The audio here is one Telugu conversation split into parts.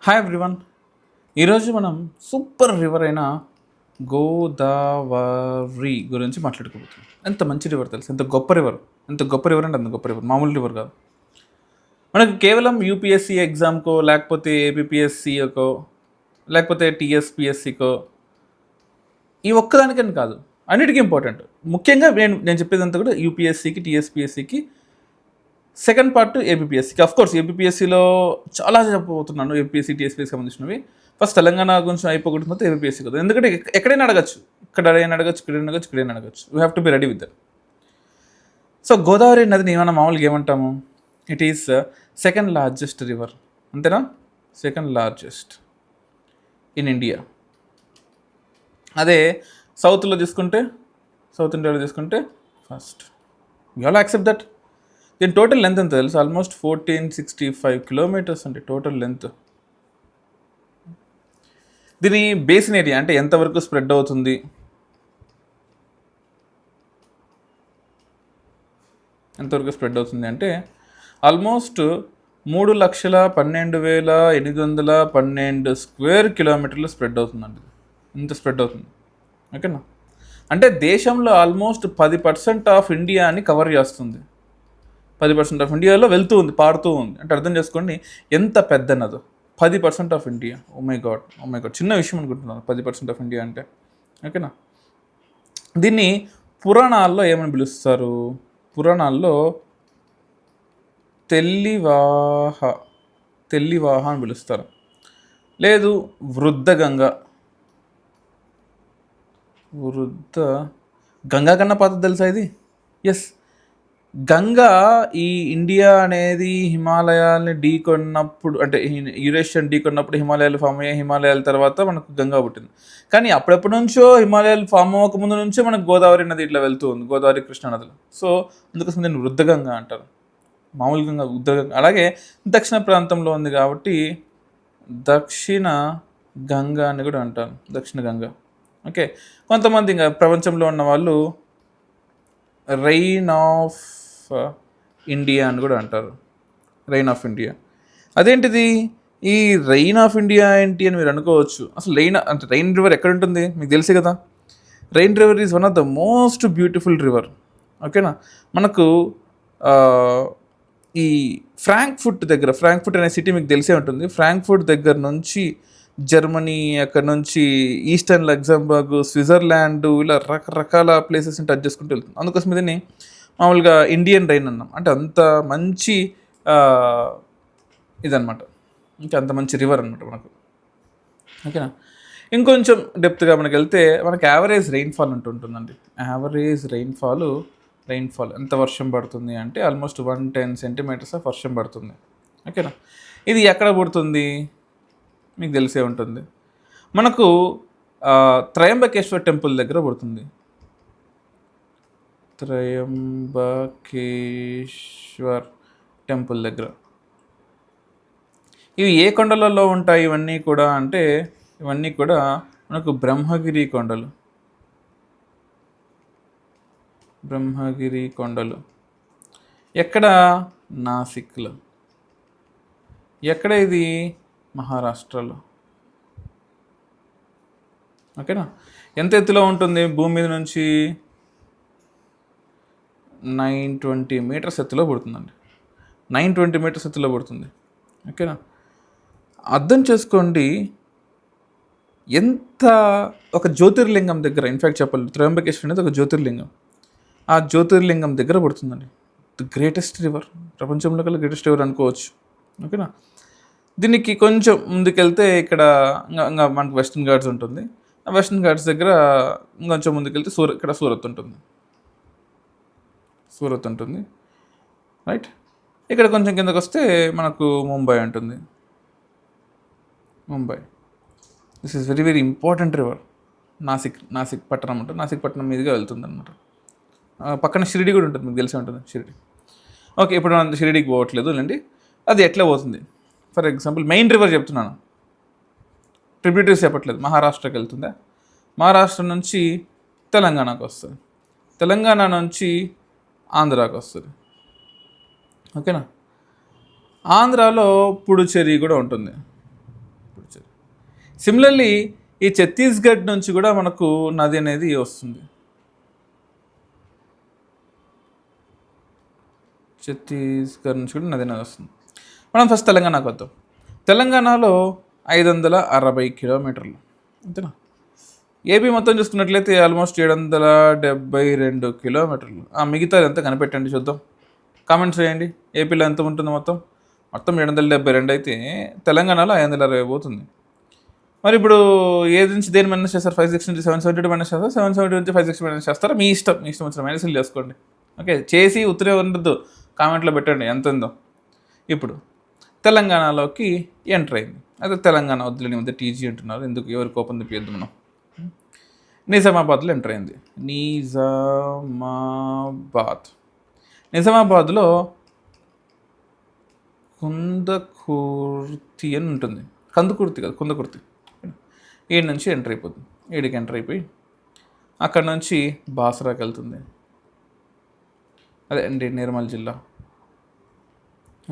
Hi everyone. ఈరోజు మనం సూపర్ రివర్ అయిన గోదావరి గురించి మాట్లాడుకోబోతున్నాం. ఎంత మంచి రివర్ తెలుసు, ఎంత గొప్ప రివర్. ఎంత గొప్ప రివర్ అంటే అంత గొప్ప రివర్, మామూలు రివర్ కాదు. మనకు కేవలం యూపీఎస్సీ ఎగ్జామ్కో, లేకపోతే ఏపీపీఎస్సీకో, లేకపోతే టీఎస్పీఎస్సీకో ఈ ఒక్కదానికని కాదు, అన్నిటికీ ఇంపార్టెంట్. ముఖ్యంగా నేను చెప్పేదంతా కూడా యూపీఎస్సీకి, టీఎస్పీఎస్సీకి, సెకండ్ పార్ట్ ఏపీఎస్సీకి. అఫ్కోర్స్ ఏపీఎస్సీలో చాలా చెప్పబోతున్నాను, ఏపీఎస్సీ టీఎస్పీఎస్సీ సంబంధించినవి. ఫస్ట్ తెలంగాణ గురించి అయిపోకుండా మొత్తం ఏపీఎస్సీ కదా, ఎందుకంటే ఎక్కడైనా అడగచ్చు, ఇక్కడైనా అడగచ్చు. You have to be ready with that. So Godavari నదిని మనం మామూలుగా ఏమంటాము? It is second largest river, అంతేనా? Second largest in India. అదే సౌత్లో తీసుకుంటే, సౌత్ ఇండియాలో తీసుకుంటే first. You all accept that. దీని టోటల్ లెంత్ ఎంత తెలుసు? ఆల్మోస్ట్ 1465 కిలోమీటర్స్ అండి టోటల్ లెంత్. దీని బేసిన్ ఏరియా అంటే ఎంతవరకు స్ప్రెడ్ అవుతుంది? ఎంతవరకు స్ప్రెడ్ అవుతుంది అంటే ఆల్మోస్ట్ 3,12,812 స్క్వేర్ కిలోమీటర్లు స్ప్రెడ్ అవుతుందండి. ఇంత స్ప్రెడ్ అవుతుంది, ఓకేనా? అంటే దేశంలో ఆల్మోస్ట్ 10% ఆఫ్ ఇండియాని కవర్ చేస్తుంది. 10% ఆఫ్ ఇండియాలో వెళ్తూ ఉంది, పారుతూ ఉంది. అంటే అర్థం చేసుకోండి ఎంత పెద్ద నదో. 10% of India. Oh my God. చిన్న విషయం అనుకుంటున్నాను 10% ఆఫ్ ఇండియా అంటే, ఓకేనా? దీన్ని పురాణాల్లో ఏమని పిలుస్తారు? పురాణాల్లో తెల్లివాహ అని పిలుస్తారు. లేదు వృద్ధ గంగా కన్నా పాత తెలుసా ఇది? ఎస్, గంగా ఈ ఇండియా అనేది హిమాలయాల్ని ఢీకొన్నప్పుడు, అంటే యురేషియన్ ఢీకొన్నప్పుడు హిమాలయాలు ఫామ్ అయ్యాయి. హిమాలయాల తర్వాత మనకు గంగా పుట్టింది. కానీ అప్పుడెప్పటి నుంచో హిమాలయాలు ఫామ్ అవ్వక ముందు నుంచే మనకు గోదావరి నది ఇట్లా వెళ్తూ ఉంది, గోదావరి కృష్ణా నదులు. సో అందుకోసం దీన్ని వృద్ధగంగా అంటారు. మామూలు గంగా వృద్ధగంగా. అలాగే దక్షిణ ప్రాంతంలో ఉంది కాబట్టి దక్షిణ గంగా అని కూడా అంటారు, దక్షిణ గంగా. ఓకే, కొంతమంది ఇంకా ప్రపంచంలో ఉన్న వాళ్ళు రైన్ ఆఫ్ ఇండియా అని కూడా అంటారు, రైన్ ఆఫ్ ఇండియా. అదేంటిది ఈ రైన్ ఆఫ్ ఇండియా ఏంటి అని మీరు అనుకోవచ్చు. అసలు రైన్ రివర్ ఎక్కడ ఉంటుంది మీకు తెలుసు కదా. Rain river is one of the most beautiful river, ఓకేనా? మనకు ఈ ఫ్రాంక్ఫుర్ట్ అనే సిటీ మీకు తెలిసే ఉంటుంది. ఫ్రాంక్ఫుర్ట్ దగ్గర నుంచి జర్మనీ, అక్కడ నుంచి ఈస్టర్న్ లగ్జంబర్గ్, స్విట్జర్లాండ్, ఇలా రకరకాల ప్లేసెస్ని టచ్ చేసుకుంటూ వెళ్తుంది. అందుకోసం దీన్ని మామూలుగా ఇండియన్ రైన్ అన్నాం. అంటే అంత మంచి ఇదనమాట, ఇంకా అంత మంచి రివర్ అనమాట మనకు, ఓకేనా? ఇంకొంచెం డెప్త్గా మనకి వెళ్తే మనకి యావరేజ్ రెయిన్ఫాల్ ఉంటుందండి. యావరేజ్ రెయిన్ఫాల్ ఎంత వర్షం పడుతుంది అంటే ఆల్మోస్ట్ 110 సెంటీమీటర్స్ ఆఫ్ వర్షం పడుతుంది, ఓకేనా? ఇది ఎక్కడ పడుతుంది మీకు తెలిసే ఉంటుంది. మనకు త్రయంబకేశ్వర్ టెంపుల్ దగ్గర పడుతుంది. త్రయంబకేశ్వర్ టెంపుల్ దగ్గర. ఇవి ఏ కొండలలో ఉంటాయి ఇవన్నీ కూడా అంటే, ఇవన్నీ కూడా మనకు బ్రహ్మగిరి కొండలు. ఎక్కడ? నాసిక్లో. ఎక్కడ ఇది? మహారాష్ట్రలో, ఓకేనా? ఎంత ఎత్తులో ఉంటుంది భూమి మీద నుంచి? 920 మీటర్స్ ఎత్తులో పడుతుందండి. 920 మీటర్స్ ఎత్తులో పడుతుంది, ఓకేనా? అర్థం చేసుకోండి ఎంత. ఒక జ్యోతిర్లింగం దగ్గర, ఇన్ఫ్యాక్ట్ చెప్పాలి, త్రయంబకేశ్వర్ అనేది ఒక జ్యోతిర్లింగం. ఆ జ్యోతిర్లింగం దగ్గర పడుతుందండి. ది గ్రేటెస్ట్ రివర్, ప్రపంచంలో కల్లా గ్రేటెస్ట్ రివర్ అనుకోవచ్చు, ఓకేనా? దీనికి కొంచెం ముందుకెళ్తే ఇక్కడ ఇంకా మనకు వెస్టర్న్ ఘాట్స్ ఉంటుంది. ఆ వెస్టర్న్ ఘాట్స్ దగ్గర కొంచెం ముందుకెళ్తే ఇక్కడ సూరత్ ఉంటుంది, రైట్? ఇక్కడ కొంచెం కిందకు వస్తే మనకు ముంబై ఉంటుంది. This is very very important river. Nasik పట్టణం ఉంటుంది. నాసిక్ పట్టణం మీదుగా వెళ్తుంది అనమాట. పక్కన షిరిడి కూడా ఉంటుంది, మీకు తెలిసే ఉంటుంది షిరిడి. ఓకే, ఇప్పుడు మనం షిరిడికి పోవట్లేదు లేండి. అది ఎట్లా పోతుంది? ఫర్ ఎగ్జాంపుల్ మెయిన్ రివర్ చెప్తున్నాను, ట్రిబ్యూటరీస్ చెప్పట్లేదు. మహారాష్ట్రకి వెళ్తుందా? మహారాష్ట్ర నుంచి తెలంగాణకు వస్తుంది, తెలంగాణ నుంచి ఆంధ్రాకి వస్తుంది, ఓకేనా? ఆంధ్రాలో పుడుచేరి కూడా ఉంటుంది. సిమిలర్లీ ఈ ఛత్తీస్గఢ్ నుంచి కూడా మనకు నది అనేది వస్తుంది. ఛత్తీస్గఢ్ నుంచి కూడా నది అనేది వస్తుంది. మనం ఫస్ట్ తెలంగాణకు వద్దాం. తెలంగాణలో 560 కిలోమీటర్లు, అంతేనా? ఏపీ మొత్తం చూసుకున్నట్లయితే ఆల్మోస్ట్ 772 కిలోమీటర్లు. మిగతాది ఎంత కనిపెట్టండి చూద్దాం, కామెంట్స్ చేయండి. ఏపీలో ఎంత ఉంటుంది మొత్తం? మొత్తం 772 అయితే తెలంగాణలో 560 పోతుంది. మరి ఇప్పుడు ఏది నుంచి దేని మైనస్ చేస్తారు? 560 నుంచి 772 మైనస్ చేస్తారు, 770 నుంచి 560 మైనస్ చేస్తారా? మీ ఇష్టం వచ్చిన మైనస్లు చేసుకోండి. ఓకే, చేసి ఉత్తరే ఉండద్దు, కామెంట్లో పెట్టండి ఎంత ఉందో. ఇప్పుడు తెలంగాణలోకి ఎంటర్ అయింది. అయితే తెలంగాణ వద్దులేని మధ్య టీజీ అంటున్నారు, ఎందుకు ఎవరి కోపం తెప్పియద్దు మనం. నిజామాబాద్లో ఎంటర్ అయింది. నిజామాబాద్లో కుందకుర్తి అని ఉంటుంది. కందుకుర్తి కాదు, కుందకుర్తి. ఏడు నుంచి ఎంటర్ అయిపోతుంది. ఏడుకి ఎంటర్ అయిపోయి అక్కడ నుంచి బాసరాకి వెళ్తుంది. అదే అండి నిర్మల్ జిల్లా.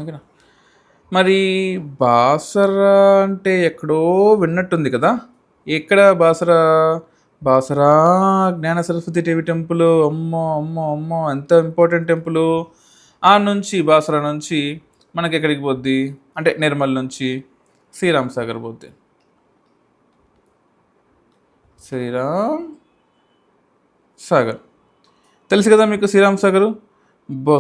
ఓకేనా? మరి బాసరా అంటే ఎక్కడో విన్నట్టుంది కదా, ఎక్కడ బాసరా? బాసరా జ్ఞాన సరస్వతి దేవి టెంపుల్. అమ్మో అమ్మో అమ్మో, ఎంత ఇంపార్టెంట్ టెంపుల్. ఆ నుంచి బాసరా నుంచి మనకి ఎక్కడికి పోద్ది అంటే నిర్మల్ నుంచి శ్రీరామ్ సాగర్ పోద్ది. శ్రీరామ్ సాగర్ తెలుసు కదా మీకు, శ్రీరామ్ సాగరు.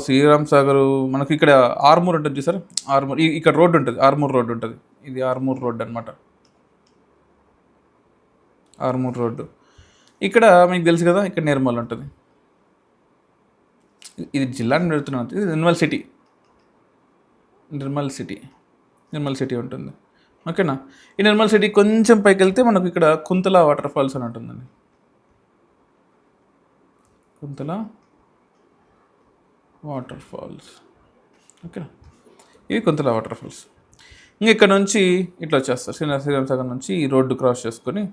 శ్రీరామ్ సాగరు మనకు ఇక్కడ ఆర్మూర్ ఉంటుంది చూసారు, ఆర్మూర్. ఇక్కడ రోడ్డు ఉంటుంది, ఆర్మూర్ రోడ్డు ఉంటుంది. ఇది ఆర్మూర్ రోడ్డు అనమాట, ఆర్మూర్ రోడ్డు. ఇక్కడ మీకు తెలుసు కదా, ఇక్కడ నిర్మల్ ఉంటుంది. ఇది జిల్లాని పెడుతున్నాను, ఇది నిర్మల్ సిటీ ఉంటుంది. ఓకేనా? ఈ నిర్మల్ సిటీ కొంచెం పైకి వెళ్తే మనకు ఇక్కడ కుంతల వాటర్ ఫాల్స్ అని ఉంటుందండి. Kuntala water falls. ఓకేనా? ఇవి కుంతల వాటర్ ఫాల్స్. ఇంకా ఇక్కడ నుంచి ఇట్లా వచ్చేస్తారు, శ్రీరామ్ సాగర్ నుంచి ఈ రోడ్డు క్రాస్ చేసుకొని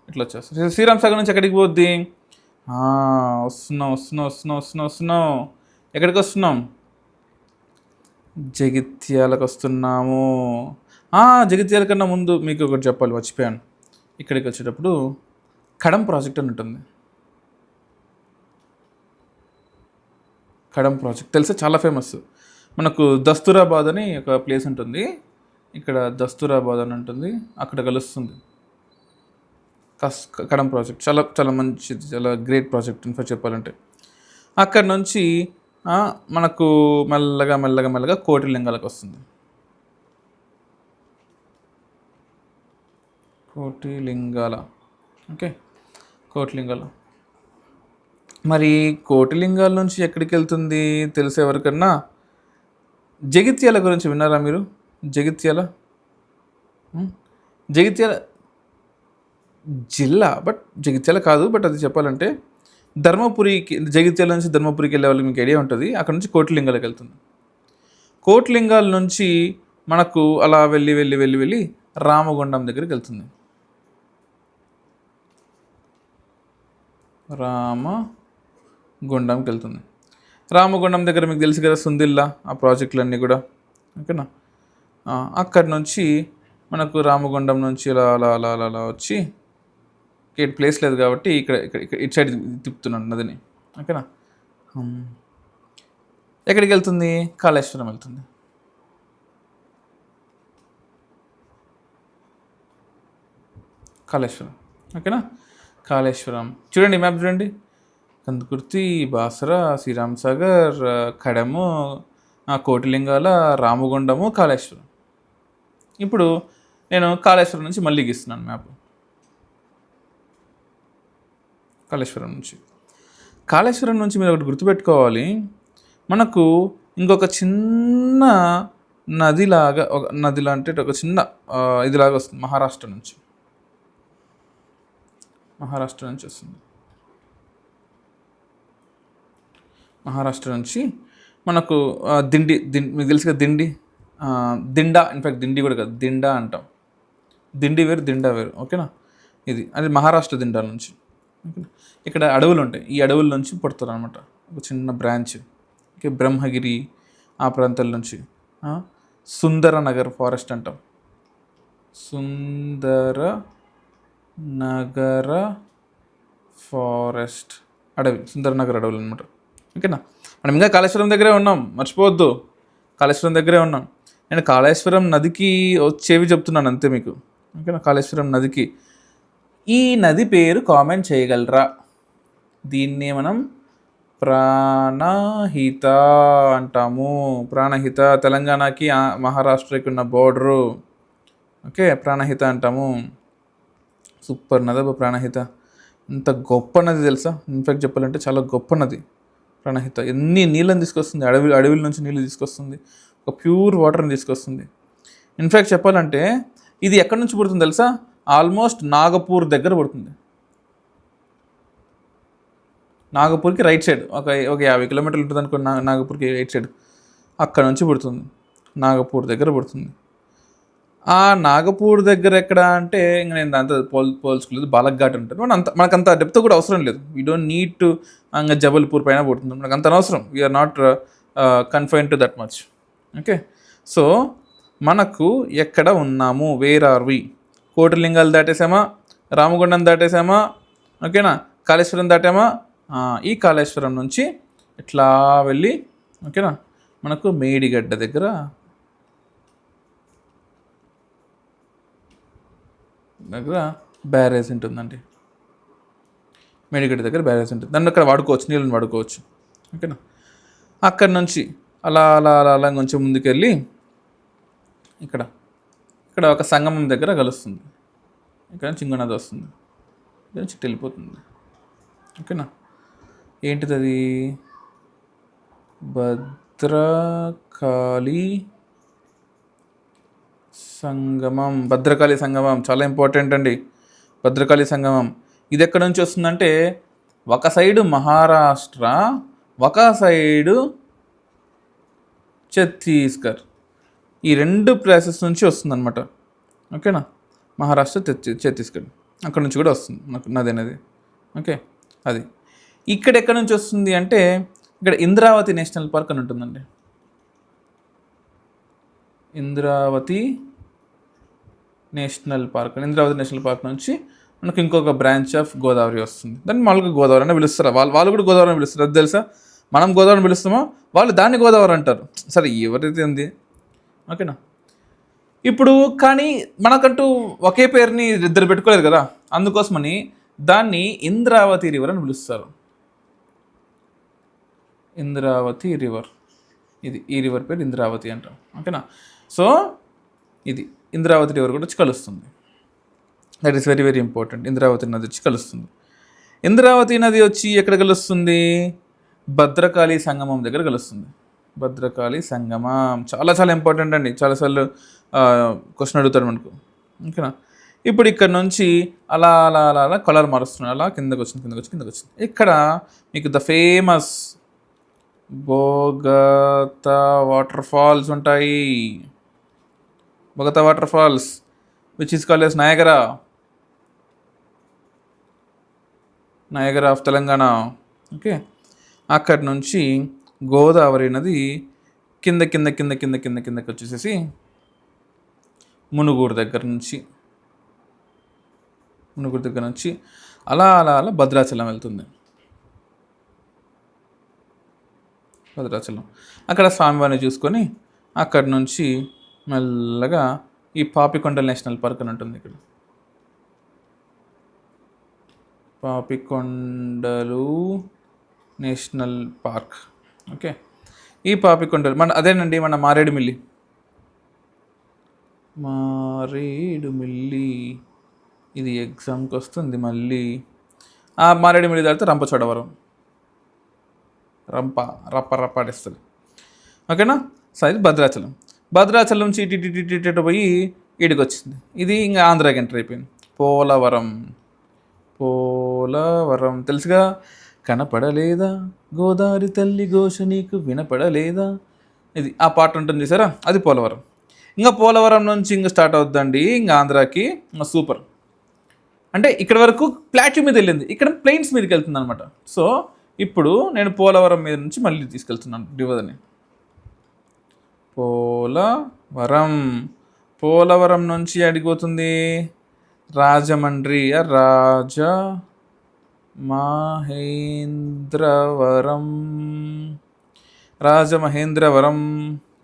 ఇట్లా వచ్చేస్తారు. శ్రీరామ్ సాగర్ నుంచి ఎక్కడికి పోద్ది? వస్తున్నాం. ఎక్కడికి వస్తున్నాం? జగిత్యాలకు వస్తున్నాము. జగిత్యాల కన్నా ముందు మీకు ఒకటి చెప్పాలి, మర్చిపోయాను. ఇక్కడికి వచ్చేటప్పుడు కడం ప్రాజెక్ట్ అని ఉంటుంది. కడం ప్రాజెక్ట్ తెలుసా? చాలా ఫేమస్. మనకు దస్తూరాబాద్ అని ఒక ప్లేస్ ఉంటుంది, ఇక్కడ దస్తూరాబాద్ అని ఉంటుంది, అక్కడ కలుస్తుంది. కడం ప్రాజెక్ట్ చాలా చాలా మంచిది, చాలా గ్రేట్ ప్రాజెక్ట్ ఇన్ఫాక్ట్ చెప్పాలంటే. అక్కడ నుంచి మనకు మెల్లగా కోటిలింగాలకు వస్తుంది. ఓకే, కోటిలింగాల. మరి కోటిలింగాల నుంచి ఎక్కడికి వెళ్తుంది తెలిసే ఎవరికన్నా? జగిత్యాల గురించి విన్నారా మీరు? జగిత్యాల జిల్లా, బట్ జగిత్యాల కాదు. బట్ అది చెప్పాలంటే ధర్మపురికి, జగిత్యాల నుంచి ధర్మపురికి వెళ్ళే వాళ్ళకి మీకు ఐడియా ఉంటుంది. అక్కడ నుంచి కోటిలింగాలకు వెళ్తుంది. కోటిలింగాల నుంచి మనకు అలా వెళ్ళి రామగుండం దగ్గరికి వెళ్తుంది. రామగుండంకి వెళ్తుంది. రామగుండం దగ్గర మీకు తెలుసు కదా సుందిల్లా, ఆ ప్రాజెక్టులన్నీ కూడా. ఓకేనా? అక్కడి నుంచి మనకు రామగుండం నుంచి అలా వచ్చి ఇక్కడ ప్లేస్ లేదు కాబట్టి ఇక్కడ ఇటు సైడ్ తిప్పుతున్నాను నదిని. ఓకేనా? ఎక్కడికి వెళ్తుంది? కాళేశ్వరం వెళ్తుంది. ఓకేనా? కాళేశ్వరం చూడండి, మ్యాప్ చూడండి. కందుకుర్తి, బాసరా, శ్రీరామ్ సాగర్, కడము, కోటిలింగాల, రామగుండము, కాళేశ్వరం. ఇప్పుడు నేను కాళేశ్వరం నుంచి మళ్ళీ గీస్తున్నాను మ్యాప్. కాళేశ్వరం నుంచి మీరు ఒకటి గుర్తుపెట్టుకోవాలి, మనకు ఇంకొక చిన్న నదిలాగా, అంటే ఒక చిన్న ఇదిలాగా వస్తుంది మహారాష్ట్ర నుంచి వస్తుంది. మహారాష్ట్ర నుంచి మనకు దిండి మీకు తెలుసు కదా, దిండా. ఇన్ఫ్యాక్ట్ దిండి కూడా కాదు, దిండా అంటాం. దిండి వేరు, దిండా వేరు. ఓకేనా? అది మహారాష్ట్ర దిండా నుంచి. ఇక్కడ అడవులు ఉంటాయి, ఈ అడవుల నుంచి పుడతారు అనమాట, ఒక చిన్న బ్రాంచ్. ఓకే, బ్రహ్మగిరి ఆ ప్రాంతాల నుంచి. సుందర నగర్ ఫారెస్ట్ అంటాం, సుందర నగర ఫారెస్ట్ అడవి, సుందరనగర్ అడవులు అనమాట. ఓకేనా, మనం ఇంకా కాళేశ్వరం దగ్గరే ఉన్నాం, మర్చిపోవద్దు. కాళేశ్వరం దగ్గరే ఉన్నాం. నేను కాళేశ్వరం నదికి వచ్చేవి చెప్తున్నాను అంతే మీకు. ఓకేనా, కాళేశ్వరం నదికి. ఈ నది పేరు కామెంట్ చేయగలరా? దీన్నే మనం ప్రాణహిత అంటాము. ప్రాణహిత తెలంగాణకి మహారాష్ట్రకి ఉన్న బోర్డరు. ఓకే, ప్రాణహిత అంటాము. సూపర్ నది అబ్బా ప్రాణహిత. ఎంత గొప్ప నది తెలుసా? ఇన్ఫ్యాక్ట్ చెప్పాలంటే చాలా గొప్ప నది ప్రాణహిత. ఎన్ని నీళ్ళని తీసుకొస్తుంది, అడవిల నుంచి నీళ్ళు తీసుకొస్తుంది, ఒక ప్యూర్ వాటర్ని తీసుకొస్తుంది. ఇన్ఫ్యాక్ట్ చెప్పాలంటే ఇది ఎక్కడి నుంచి పుడుతుంది తెలుసా? ఆల్మోస్ట్ నాగపూర్ దగ్గర పడుతుంది. నాగపూర్కి రైట్ సైడ్ ఒక 50 కిలోమీటర్లు ఉంటుంది అనుకో, నాగపూర్కి రైట్ సైడ్ అక్కడ నుంచి పుడుతుంది. నాగపూర్ దగ్గర పుడుతుంది. ఆ నాగపూర్ దగ్గర ఎక్కడ అంటే ఇంక నేను దాంతో పోల్చుకోలేదు, బాలక్ఘాట్ ఉంటుంది. మనకంత డెప్త్ కూడా అవసరం లేదు. వీ డోంట్ నీడ్ టు ఇంకా జబల్పూర్ పైన పుడుతుంది, మనకు అంత అనవసరం. We are not confine to that much. Okay, so మనకు ఎక్కడ ఉన్నాము, వేర్ ఆర్ వి? కోటిలింగాలు దాటేసామా, రామగుండం దాటేసామా, ఓకేనా, కాళేశ్వరం దాటామా. ఈ కాళేశ్వరం నుంచి ఇట్లా వెళ్ళి ఓకేనా మనకు మేడిగడ్డ దగ్గర బ్యారేజ్ ఉంటుందండి. మేడిగడ్డ దగ్గర బ్యారేజ్ ఉంటుంది, దాన్ని అక్కడ వాడుకోవచ్చు, నీళ్ళని వాడుకోవచ్చు. ఓకేనా, అక్కడ నుంచి అలా అలా అలా అలా కొంచెం ముందుకెళ్ళి ఇక్కడ ఇక్కడ ఒక సంగమం దగ్గర కలుస్తుంది. ఇక్కడ నుంచి ఇంకో నది వస్తుంది, ఇక్కడ నుంచి వెళ్ళిపోతుంది. ఓకేనా, ఏంటిది అది? భద్రకాళి సంగమం. భద్రకాళి సంగమం చాలా ఇంపార్టెంట్ అండి. భద్రకాళి సంగమం ఇది ఎక్కడి నుంచి వస్తుందంటే, ఒక సైడు మహారాష్ట్ర, ఒక సైడు ఛత్తీస్గఢ్, ఈ రెండు ప్లేసెస్ నుంచి వస్తుందన్నమాట. ఓకేనా, మహారాష్ట్ర ఛత్తీస్గఢ్ అక్కడ నుంచి కూడా వస్తుంది నది అనేది. ఓకే, అది ఇక్కడ ఎక్కడి నుంచి వస్తుంది అంటే, ఇక్కడ ఇంద్రావతి నేషనల్ పార్క్ అని ఉంటుందండి. ఇంద్రావతి నేషనల్ పార్క్ నుంచి మనకు ఇంకొక బ్రాంచ్ ఆఫ్ గోదావరి వస్తుంది. దాన్ని మామూలుగా గోదావరి అని పిలుస్తారు. వాళ్ళు కూడా గోదావరి అని పిలుస్తారు, అది తెలుసా? మనం గోదావరిని పిలుస్తామో వాళ్ళు దాన్ని గోదావరి అంటారు. సరే, ఎవరైతే ఉంది. ఓకేనా, ఇప్పుడు కానీ మనకంటూ ఒకే పేరుని ఇద్దరు పెట్టుకోలేదు కదా, అందుకోసమని దాన్ని ఇంద్రావతి రివర్ అని పిలుస్తారు. ఇంద్రావతి రివర్, ఈ రివర్ పేరు ఇంద్రావతి అంటాం. ఓకేనా, సో ఇది ఇంద్రావతి రివర్ కూడా వచ్చి కలుస్తుంది. That is very very important. Indravati నది వచ్చి కలుస్తుంది. ఇంద్రావతి నది వచ్చి ఎక్కడ కలుస్తుంది? భద్రకాళి సంగమం దగ్గర కలుస్తుంది. భద్రకాళి సంగమం చాలా చాలా ఇంపార్టెంట్ అండి. చాలాసార్లు క్వశ్చన్ అడుగుతారు మనకు. ఓకేనా, ఇప్పుడు ఇక్కడ నుంచి అలా అలా అలా అలా కలర్ మారుస్తున్నాడు, అలా కిందకు వచ్చింది. ఇక్కడ మీకు the famous Bogatha water falls ఉంటాయి. Bogatha water falls which is called as Niagara of Telangana. Okay, అక్కడి నుంచి గోదావరి నది కిందకి వచ్చేసేసి మునుగోడు దగ్గర నుంచి అలా అలా అలా భద్రాచలం వెళ్తుంది. భద్రాచలం అక్కడ స్వామివారిని చూసుకొని అక్కడి నుంచి మెల్లగా ఈ పాపికొండల నేషనల్ పార్క్ అని ఉంటుంది. ఇక్కడ పాపికొండలు నేషనల్ పార్క్. ఓకే, ఈ పాపికొండలు అదేనండి మన మారేడుమిల్లి. ఇది ఎగ్జామ్కి వస్తుంది మళ్ళీ. మారేడుమిల్లి దాటితే రంపచోడవరం, రప్పాడేస్తుంది. ఓకేనా, సో ఇది భద్రాచలం నుంచి ఇటు పోయి ఈడికి వచ్చింది. ఇది ఇంకా ఆంధ్రాకి ఎంటర్ అయిపోయింది. పోలవరం తెలుసుగా. కనపడలేదా గోదావరి తల్లి ఘోష నీకు వినపడలేదా, ఇది ఆ పాట ఉంటుంది సరే, అది పోలవరం. ఇంకా పోలవరం నుంచి ఇంకా స్టార్ట్ అవుద్దండి ఇంకా ఆంధ్రాకి. సూపర్. అంటే ఇక్కడ వరకు ప్లాట్యూ మీద వెళ్ళింది, ఇక్కడ ప్లెయిన్స్ మీదకి వెళ్తుంది అనమాట. సో ఇప్పుడు నేను పోలవరం మీద నుంచి మళ్ళీ తీసుకెళ్తున్నాను రివర్ని. పోలవరం నుంచి అడిగిపోతుంది రాజమండ్రి, రాజమహేంద్రవరం. రాజమహేంద్రవరం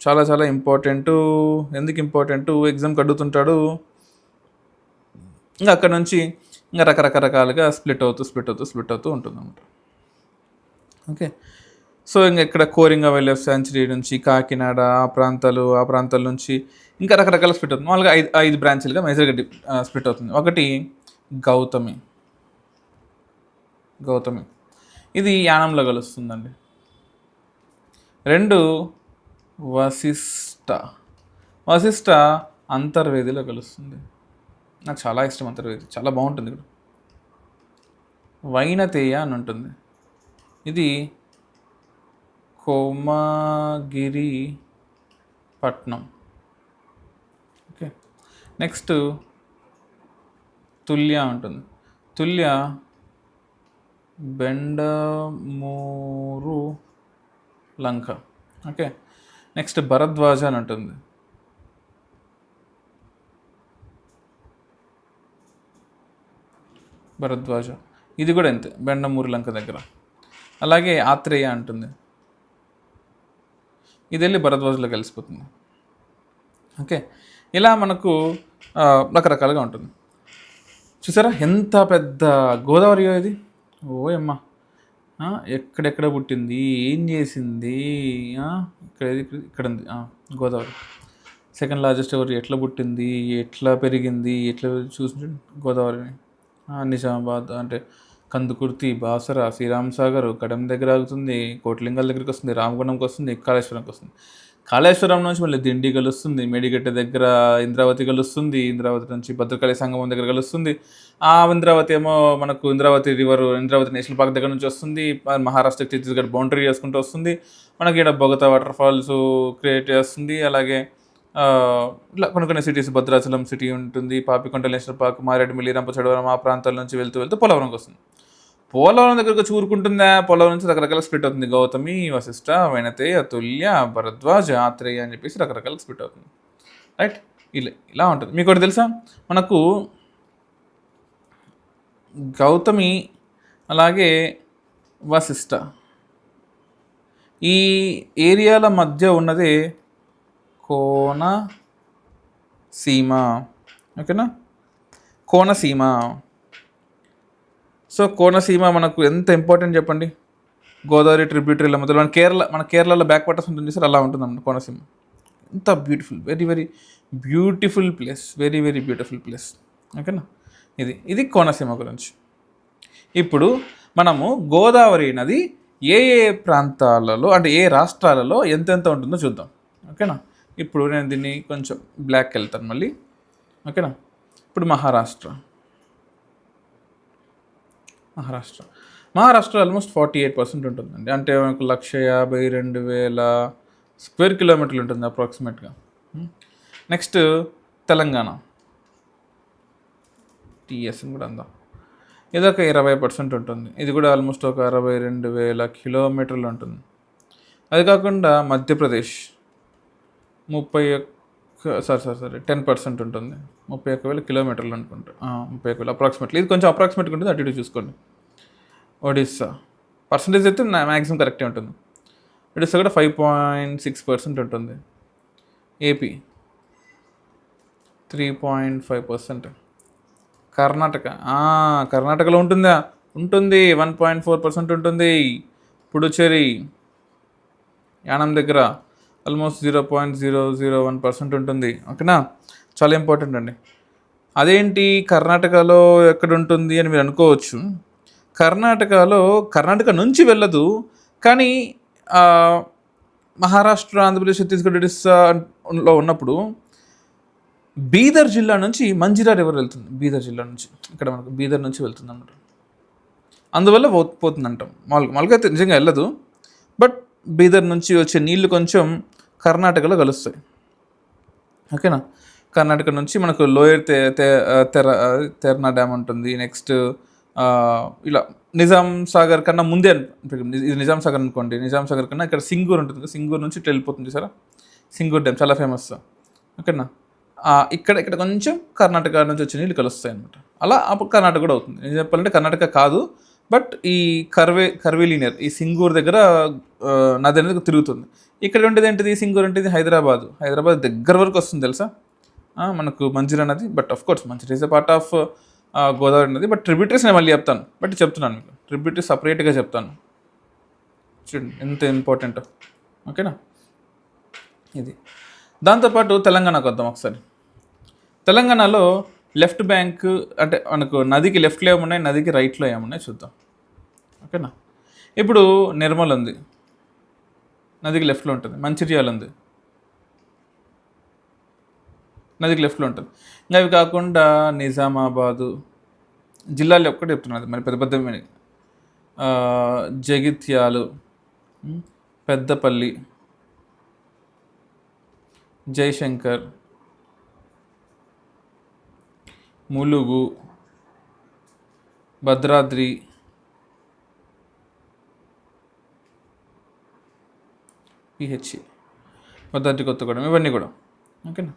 చాలా చాలా ఇంపార్టెంటు. ఎందుకు ఇంపార్టెంటు? ఎగ్జామ్కి అడుగుతుంటాడు. ఇంకా అక్కడ నుంచి ఇంకా రకరకాలుగా స్ప్లిట్ అవుతూ ఉంటుంది అన్నమాట. ఓకే. సో ఇంక ఇక్కడ కోరింగ వైల్డ్ లైఫ్ శాంచురీ నుంచి కాకినాడ ఆ ప్రాంతాల నుంచి ఇంకా రకరకాల స్ప్లిట్ అవుతుంది. మామూలుగా ఐదు బ్రాంచ్లుగా మేజర్గా స్ప్లిట్ అవుతుంది. ఒకటి గౌతమి. ఇది యానంలో కలుస్తుందండి. 2 వశిష్ట అంతర్వేదిలో కలుస్తుంది. నాకు చాలా ఇష్టం అంతర్వేది, చాలా బాగుంటుంది ఇక్కడ. వైనతేయ అని ఉంటుంది, ఇది కోమగిరి పట్నం. ఓకే. నెక్స్ట్ తుల్య ఉంటుంది, తుల్య బెండమూరు లంక. ఓకే. నెక్స్ట్ భరద్వాజ అని ఉంటుంది, ఇది కూడా అంతే, బెండమూరు లంక దగ్గర. అలాగే ఆత్రేయ అంటుంది, ఇది వెళ్ళి భరద్వాజలో కలిసిపోతుంది. ఓకే. ఇలా మనకు రకరకాలుగా ఉంటుంది. చూసారా ఎంత పెద్ద గోదావరి ఇది. ఓయమ్మ, ఎక్కడెక్కడ పుట్టింది, ఏం చేసింది, ఇక్కడ ఉంది గోదావరి. సెకండ్ లార్జెస్ట్ ఎవరు, ఎట్లా పుట్టింది, ఎట్లా పెరిగింది, ఎట్లా చూసి గోదావరిని. నిజామాబాద్ అంటే కందుకుర్తి, బాసర, శ్రీరామ్ సాగర్, కడెం దగ్గర ఆగుతుంది, కోట్లింగాల దగ్గరికి వస్తుంది, రామగుండంకి వస్తుంది, కాళేశ్వరంకి వస్తుంది. కాళేశ్వరం నుంచి మళ్ళీ దిండి కలుస్తుంది, మేడిగడ్డ దగ్గర ఇంద్రావతి కలుస్తుంది, ఇంద్రావతి నుంచి భద్రకాళి సంగమం దగ్గర కలుస్తుంది. ఆ ఇంద్రావతి ఏమో మనకు Indravati river, Indravati national park దగ్గర నుంచి వస్తుంది, మహారాష్ట్ర ఛత్తీస్గఢ్ బౌండరీ చేసుకుంటూ వస్తుంది. మనకి ఇక్కడ బొగతా వాటర్ ఫాల్స్ క్రియేట్ చేస్తుంది. అలాగే ఇట్లా కొన్ని సిటీస్, భద్రాచలం సిటీ ఉంటుంది, పాపికొండ నేషనల్ పార్క్, మారేడుమిల్లి, రంపచోడవరం ఆ ప్రాంతాల నుంచి వెళ్తూ పోలవరంకి వస్తుంది. పోలవరం దగ్గరకు చూరుకుంటుందా, పోలవరం నుంచి రకరకాల స్ప్లిట్ అవుతుంది. గౌతమి, వశిష్ట, వైనతేయ, తుల్య, భరద్వాజ, ఆత్రేయ అని చెప్పేసి రకరకాల స్ప్లిట్ అవుతుంది. రైట్. ఇలా ఉంటుంది. మీకు ఒకటి తెలుసా, మనకు గౌతమి అలాగే వశిష్ట ఈ ఏరియాల మధ్య ఉన్నదే కోనసీమ. ఓకేనా, కోనసీమ. సో కోనసీమ మనకు ఎంత ఇంపార్టెంట్ చెప్పండి. గోదావరి ట్రిబ్యూటరీల మధ్యలో మన కేరళలో బ్యాక్ వాటర్స్ ఉంటుంది సార్, అలా ఉంటుంది అన్నమాట కోనసీమ. ఎంత beautiful, very very beautiful place, very very beautiful place. ఓకేనా, ఇది కోనసీమ గురించి. ఇప్పుడు మనము గోదావరి నది ఏ ప్రాంతాలలో అంటే ఏ రాష్ట్రాలలో ఎంతెంత ఉంటుందో చూద్దాం. ఓకేనా, ఇప్పుడు నేను దీన్ని కొంచెం బ్లాక్కి వెళ్తాను మళ్ళీ. ఓకేనా, ఇప్పుడు మహారాష్ట్ర ఆల్మోస్ట్ 48% ఉంటుందండి. అంటే మనకు 152,000 స్క్వేర్ కిలోమీటర్లు ఉంటుంది అప్రాక్సిమేట్గా. నెక్స్ట్ తెలంగాణ, టీఎస్ని కూడా అందాం. ఇది ఒక 20% ఉంటుంది. ఇది కూడా ఆల్మోస్ట్ ఒక 62,000 కిలోమీటర్లు ఉంటుంది. అది కాకుండా మధ్యప్రదేశ్ 10% ఉంటుంది, 31,000 కిలోమీటర్లు అనుకుంటా. 31,000 అప్రాక్సిమేట్లీ. ఇది కొంచెం అప్రాక్సిమేట్గా ఉంటుంది, అటు ఇటు చూసుకోండి. ఒడిస్సా పర్సంటేజ్ అయితే మ్యాక్సిమం కరెక్టే ఉంటుంది. ఒడిస్సా కూడా 5.6% ఉంటుంది. ఏపీ 3.5%. కర్ణాటకలో ఉంటుంది 1.4% ఉంటుంది. పుడుచేరి యానం దగ్గర ఆల్మోస్ట్ 0.001% ఉంటుంది. ఓకేనా, చాలా ఇంపార్టెంట్ అండి. అదేంటి కర్ణాటకలో ఎక్కడ ఉంటుంది అని మీరు అనుకోవచ్చు. కర్ణాటక నుంచి వెళ్ళదు, కానీ మహారాష్ట్ర, ఆంధ్రప్రదేశ్, ఛత్తీస్గఢ్, ఒడిస్సాలో ఉన్నప్పుడు బీదర్ జిల్లా నుంచి మంజిరా రివర్ వెళ్తుంది. బీదర్ జిల్లా నుంచి ఇక్కడ మనకు బీదర్ నుంచి వెళ్తుంది అన్నమాట. అందువల్ల పోతుంది అంటాం. మామూలుగా అయితే నిజంగా వెళ్ళదు, బట్ బీదర్ నుంచి వచ్చే నీళ్లు కొంచెం కర్ణాటకలో కలుస్తాయి. ఓకేనా, కర్ణాటక నుంచి మనకు లోయర్ తెర్నా డ్యామ్ ఉంటుంది. నెక్స్ట్ ఇలా నిజాం సాగర్ కన్నా ముందే, ఇది నిజాం సాగర్ అనుకోండి, నిజాం సాగర్ కన్నా ఇక్కడ సింగూర్ ఉంటుంది. సింగూర్ నుంచి ఇట్లా వెళ్ళిపోతుంది సార్. సింగూర్ డ్యామ్ చాలా ఫేమస్. ఓకేనా, ఇక్కడ ఇక్కడ కొంచెం కర్ణాటక నుంచి వచ్చే నీళ్ళు కలుస్తాయి అనమాట. అలా అప్పుడు కర్ణాటక కూడా అవుతుంది. నేను చెప్పాలంటే కర్ణాటక కాదు, బట్ ఈ కర్వేలీనియర్ ఈ సింగూరు దగ్గర నది అనేది తిరుగుతుంది. ఇక్కడ ఉండేది ఏంటిది, సింగూరు అంటే హైదరాబాద్ దగ్గర వరకు వస్తుంది తెలుసా మనకు మంచిర్యాల నది. But of course Mancherial is a part of Godavari నది. బట్ ట్రిబ్యూటరీస్ నేను మళ్ళీ చెప్తాను, బట్ చెప్తున్నాను మీకు ట్రిబ్యూటరీస్ సపరేట్గా చెప్తాను. చూడండి ఎంత ఇంపార్టెంట్, ఓకేనా. ఇది దాంతోపాటు తెలంగాణకు వద్దాం ఒకసారి. తెలంగాణలో లెఫ్ట్ బ్యాంక్ అంటే మనకు నదికి లెఫ్ట్లో ఏమున్నాయి, నదికి రైట్లో ఏమున్నాయి చూద్దాం, ఓకేనా. ఇప్పుడు నిర్మల్ ఉంది, నదికి లెఫ్ట్లో ఉంటుంది. మంచిర్యాల ఉంది, నదికి లెఫ్ట్లో ఉంటుంది. ఇంకా అవి కాకుండా నిజామాబాదు జిల్లాలో ఒక్కటి చెప్తున్నది, మరి పెద్ద పెద్ద జగిత్యాలు, పెద్దపల్లి, జయశంకర్, ములుగు, భద్రాద్రి, పిహెచ్సి, భద్రాద్రి కొత్తగూడెం, ఇవన్నీ కూడా ఓకేనా.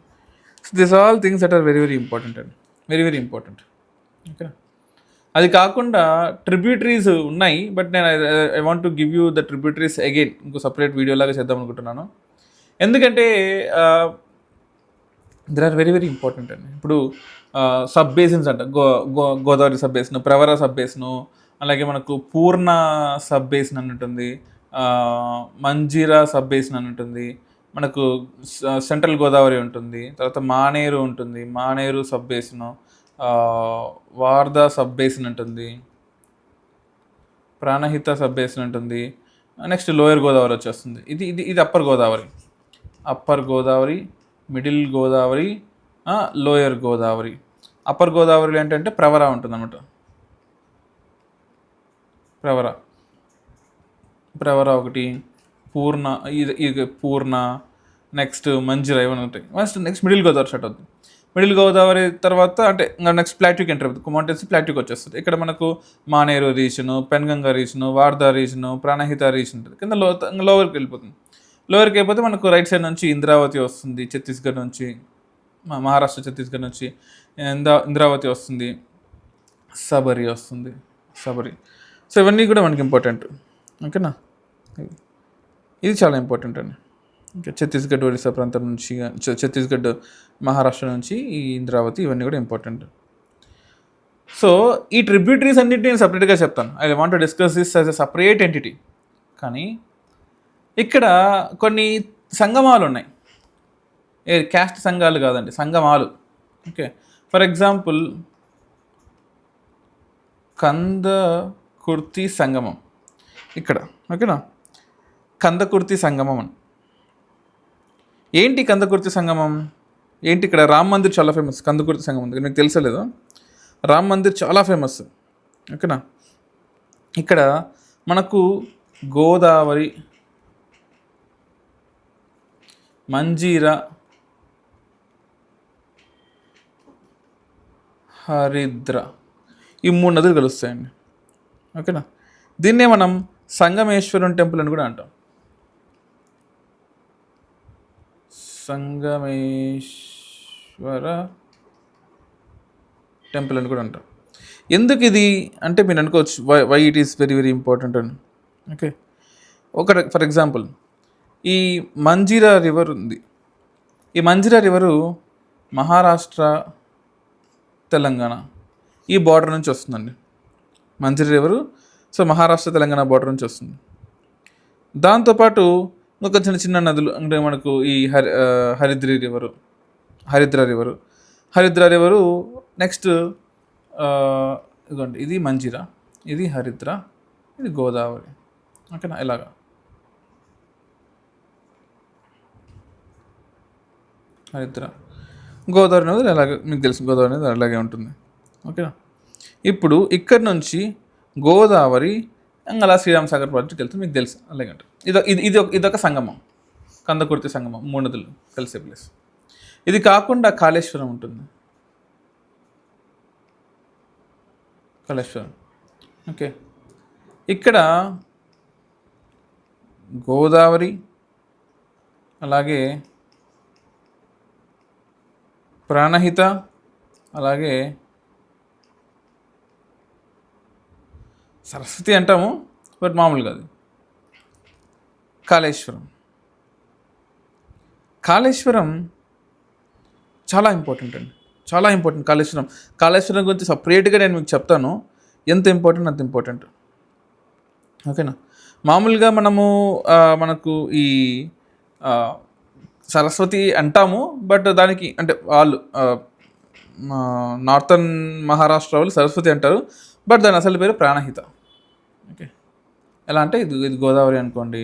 So this all things that are very very important అండి, వెరీ వెరీ ఇంపార్టెంట్, ఓకేనా. అది కాకుండా ట్రిబ్యూటరీస్ ఉన్నాయి, బట్ నేను I want to give you the tributaries again ఇంకో సపరేట్ వీడియోలాగా చేద్దాం అనుకుంటున్నాను. ఎందుకంటే there are very very important అండి. ఇప్పుడు సబ్ బేసిన్స్ అంట, Godavari sub basin, Pravara sub basin, అలాగే మనకు పూర్ణ సబ్ బేసిన్ అని ఉంటుంది, మంజీరా సబ్ బేసిన్ అని ఉంటుంది, మనకు సెంట్రల్ గోదావరి ఉంటుంది, తర్వాత మానేరు ఉంటుంది, Maneru sub basin, Wardha sub basin ఉంటుంది, ప్రాణహిత సబ్ బేసిన్ ఉంటుంది, నెక్స్ట్ లోయర్ గోదావరి వచ్చేస్తుంది. ఇది ఇది ఇది upper Godavari, middle Godavari, lower Godavari. Upper గోదావరిలో ఏంటంటే ప్రవర ఉంటుంది అన్నమాట, ప్రవర ఒకటి, పూర్ణ, ఇది పూర్ణ, నెక్స్ట్ మంజిరా ఇవన్నీ ఉంటాయి. నెక్స్ట్ మిడిల్ గోదావరి స్టార్ట్ అవుతుంది. మిడిల్ గోదావరి తర్వాత అంటే నెక్స్ట్ ప్లాట్యూకి ఎంటర్ అవుతుంది, కుమాంటెన్సీ ప్లాట్యూకి వచ్చేస్తుంది. ఇక్కడ మనకు Maneru reason, Penganga reason, Wardha reason, Pranahita reason ఉంటుంది. కింద లోవర్కి వెళ్ళిపోతుంది. లోవర్కి అయిపోతే మనకు రైట్ సైడ్ నుంచి ఇంద్రావతి వస్తుంది, ఛత్తీస్గఢ్ నుంచి, మహారాష్ట్ర ఛత్తీస్గఢ్ నుంచి ఇంద్రావతి వస్తుంది, సబరి వస్తుంది, సబరి. సో ఇవన్నీ కూడా మనకి ఇంపార్టెంట్, ఓకేనా. ఇది చాలా ఇంపార్టెంట్ అండి. ఇంకా ఛత్తీస్గఢ్ ఒరిస్సా ప్రాంతం నుంచి, ఛత్తీస్గఢ్ మహారాష్ట్ర నుంచి ఈ ఇంద్రావతి, ఇవన్నీ కూడా ఇంపార్టెంట్. సో ఈ ట్రిబ్యూటరీస్ అన్నింటినీ నేను సపరేట్గా చెప్తాను. I want to discuss this as a separate entity. కానీ ఇక్కడ కొన్ని సంగమాలు ఉన్నాయి, క్యాస్ట్ సంఘాలు కాదండి, సంగమాలు. ఓకే, ఫర్ ఎగ్జాంపుల్ కందకుర్తి సంగమం ఇక్కడ, ఓకేనా. కందకుర్తి సంగమం అని ఏంటి, కందకుర్తి సంగమం ఏంటి? ఇక్కడ రామ్ మందిర్ చాలా ఫేమస్, కందకుర్తి సంగమం దగ్గర, మీకు తెలుసలేదు, రామ్ మందిర్ చాలా ఫేమస్, ఓకేనా. ఇక్కడ మనకు గోదావరి, మంజీరా, హరిద్ర, ఈ 3 నదులు కలుస్తాయండి, ఓకేనా. దీన్నే మనం సంగమేశ్వరం టెంపుల్ అని కూడా అంటాం, సంగమేశ్వర టెంపుల్ అని కూడా అంటాం. ఎందుకు ఇది అంటే మీరు అనుకోవచ్చు why it is very very important అని. ఓకే, ఫర్ ఎగ్జాంపుల్ ఈ మంజీరా రివర్ ఉంది. ఈ మంజీరా రివరు మహారాష్ట్ర, తెలంగాణ ఈ బార్డర్ నుంచి వస్తుందండి, Manjira river. So Maharashtra Telangana border నుంచి వస్తుంది. దాంతోపాటు ఇంకా చిన్న చిన్న నదులు అంటే మనకు ఈ హరిద్ర రివరు నెక్స్ట్ ఇదిగోండి, ఇది మంజీరా, ఇది హరిద్ర, ఇది గోదావరి, ఓకేనా. ఇలాగా హరిద్ర, గోదావరి నది అలాగే మీకు తెలుసు, గోదావరి నది అలాగే ఉంటుంది, ఓకేనా. ఇప్పుడు ఇక్కడ నుంచి గోదావరి అలా శ్రీరామ్ సాగర్ ప్రాజెక్ట్కి వెళ్తే మీకు తెలుసు అలాగే ఉంటుంది. ఇదొక సంగమం, కందకుర్తి సంగమం, 3 నదులు కలిసే ప్లేస్. ఇది కాకుండా కాళేశ్వరం ఉంటుంది, కాళేశ్వరం, ఓకే. ఇక్కడ గోదావరి అలాగే ప్రాణహిత, అలాగే సరస్వతి అంటాము బట్ మామూలుగా అది. కాళేశ్వరం. కాళేశ్వరం చాలా ఇంపార్టెంట్ అండి, చాలా ఇంపార్టెంట్. కాళేశ్వరం గురించి సపరేట్గా నేను మీకు చెప్తాను, ఎంత ఇంపార్టెంట్ అంత ఇంపార్టెంట్. ఓకేనా. మామూలుగా మనకు ఈ సరస్వతి అంటాము, బట్ దానికి అంటే వాళ్ళు నార్థన్ మహారాష్ట్ర వాళ్ళు సరస్వతి అంటారు, బట్ దాని అసలు పేరు ప్రాణహిత. ఓకే, ఎలా అంటే ఇది గోదావరి అనుకోండి,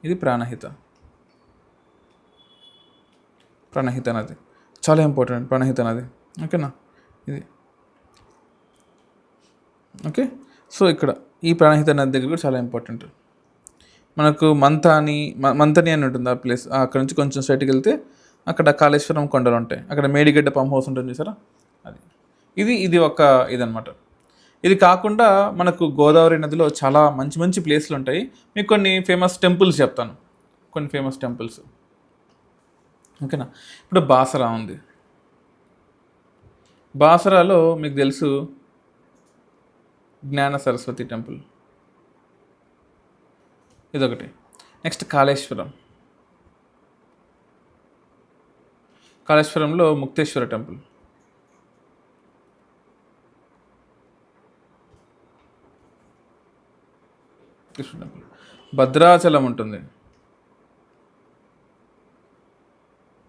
ఇది ప్రాణహిత నది, చాలా ఇంపార్టెంట్ ప్రాణహిత నది. ఓకేనా, ఇది ఓకే. సో ఇక్కడ ఈ ప్రాణహిత నది దగ్గర కూడా చాలా ఇంపార్టెంట్. మనకు మంతని అని ఉంటుంది ఆ ప్లేస్, అక్కడ నుంచి కొంచెం స్ట్రైట్కి వెళ్తే అక్కడ కాళేశ్వరం కొండలు ఉంటాయి, అక్కడ మేడిగడ్డ పంప్ హౌస్ ఉంటుంది చూసారా, అది ఇది ఒక ఇదనమాట. ఇది కాకుండా మనకు గోదావరి నదిలో చాలా మంచి మంచి ప్లేస్లు ఉంటాయి. మీకు కొన్ని ఫేమస్ టెంపుల్స్ చెప్తాను, కొన్ని ఫేమస్ టెంపుల్స్. ఓకేనా. ఇప్పుడు బాసరా ఉంది. బాసరాలో మీకు తెలుసు జ్ఞాన సరస్వతి టెంపుల్, ఇదొకటి. నెక్స్ట్ కాళేశ్వరంలో ముక్తేశ్వర టెంపుల్, కృష్ణ టెంపుల్. భద్రాచలం ఉంటుంది,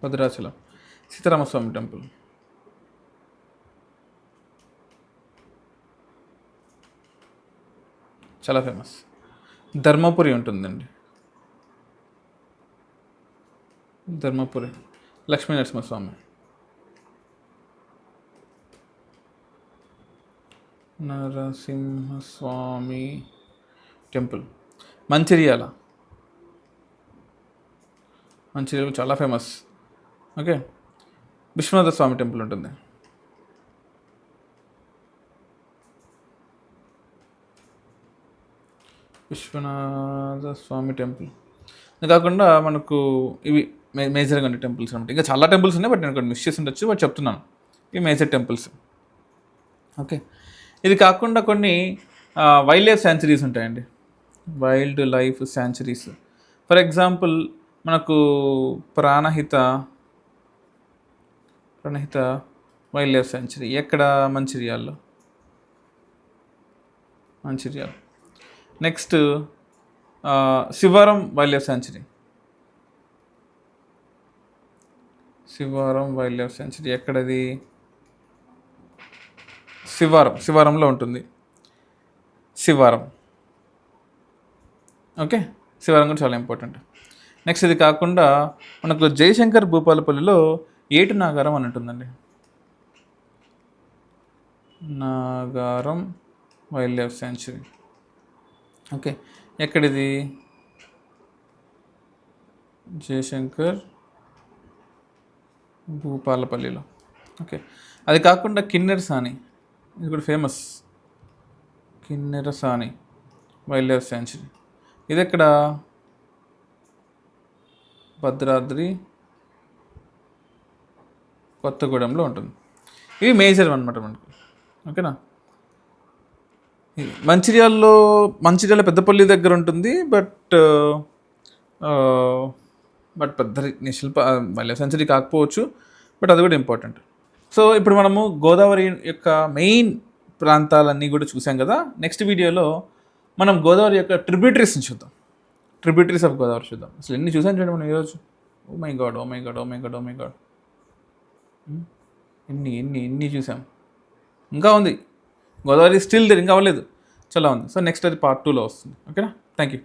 భద్రాచలం సీతారామస్వామి టెంపుల్. చాలా ఫేమస్. ధర్మపురి ఉంటుందండి, ధర్మపురి లక్ష్మీ నరసింహస్వామి. నరసింహస్వామి టెంపుల్. మంచిర్యాల చాలా ఫేమస్. ఓకే, విశ్వనాథ స్వామి టెంపుల్ ఉంటుంది. విశ్వనాథ స్వామి టెంపుల్. ఇది కాకుండా మనకు ఇవి మేజర్గా ఉండే టెంపుల్స్ అనమాట. ఇంకా చాలా టెంపుల్స్ ఉన్నాయి, బట్ నేను కొన్ని మిస్ చేసి ఉండొచ్చు, బట్ చెప్తున్నాను ఇవి మేజర్ టెంపుల్స్. ఓకే, ఇది కాకుండా కొన్ని వైల్డ్ లైఫ్ శాంచురీస్ ఉంటాయండి, wild life sanctuaries. For example మనకు ప్రాణహిత వైల్డ్ లైఫ్ శాంచురీ ఎక్కడ, Mancherial. Next Sivaram wild life sanctuary. ఎక్కడది, శివారంలో ఉంటుంది. ఓకే, శివారం కూడా చాలా ఇంపార్టెంట్. నెక్స్ట్ ఇది కాకుండా మనకు జయశంకర్ భూపాలపల్లిలో ఏటు నాగారం అని ఉంటుందండి, Nagaram wild life sanctuary. Okay, ఎక్కడిది, జయశంకర్ భూపాలపల్లిలో. ఓకే, అది కాకుండా కిన్నెరసాని, ఇది కూడా famous, Kinnerasani wild life sanctuary. ఇది ఎక్కడ, భద్రాద్రి కొత్తగూడెంలో ఉంటుంది. ఇవి మేజర్ అనమాట మనకు. ఓకేనా. మంచిర్యాల పెద్దపల్లి దగ్గర ఉంటుంది, బట్ పెద్ద నేషనల్ వైల్డ్ లైఫ్ సెంచరీ కాకపోవచ్చు, బట్ అది కూడా ఇంపార్టెంట్. సో ఇప్పుడు మనము గోదావరి యొక్క మెయిన్ ప్రాంతాలన్నీ కూడా చూసాం కదా. నెక్స్ట్ వీడియోలో మనం గోదావరి యొక్క ట్రిబ్యూటరీస్ని చూద్దాం, ట్రిబ్యూటరీస్ ఆఫ్ గోదావరి చూద్దాం. అసలు ఎన్ని చూసాను చూడండి మనం ఈరోజు. ఓ మై గాడ్ ఎన్ని చూసాం. ఇంకా ఉంది గోదావరి, స్టిల్ ఇంకా అవ్వలేదు, చాలా ఉంది. సో నెక్స్ట్ అది పార్ట్ 2లో వస్తుంది. ఓకేనా, థ్యాంక్ యూ.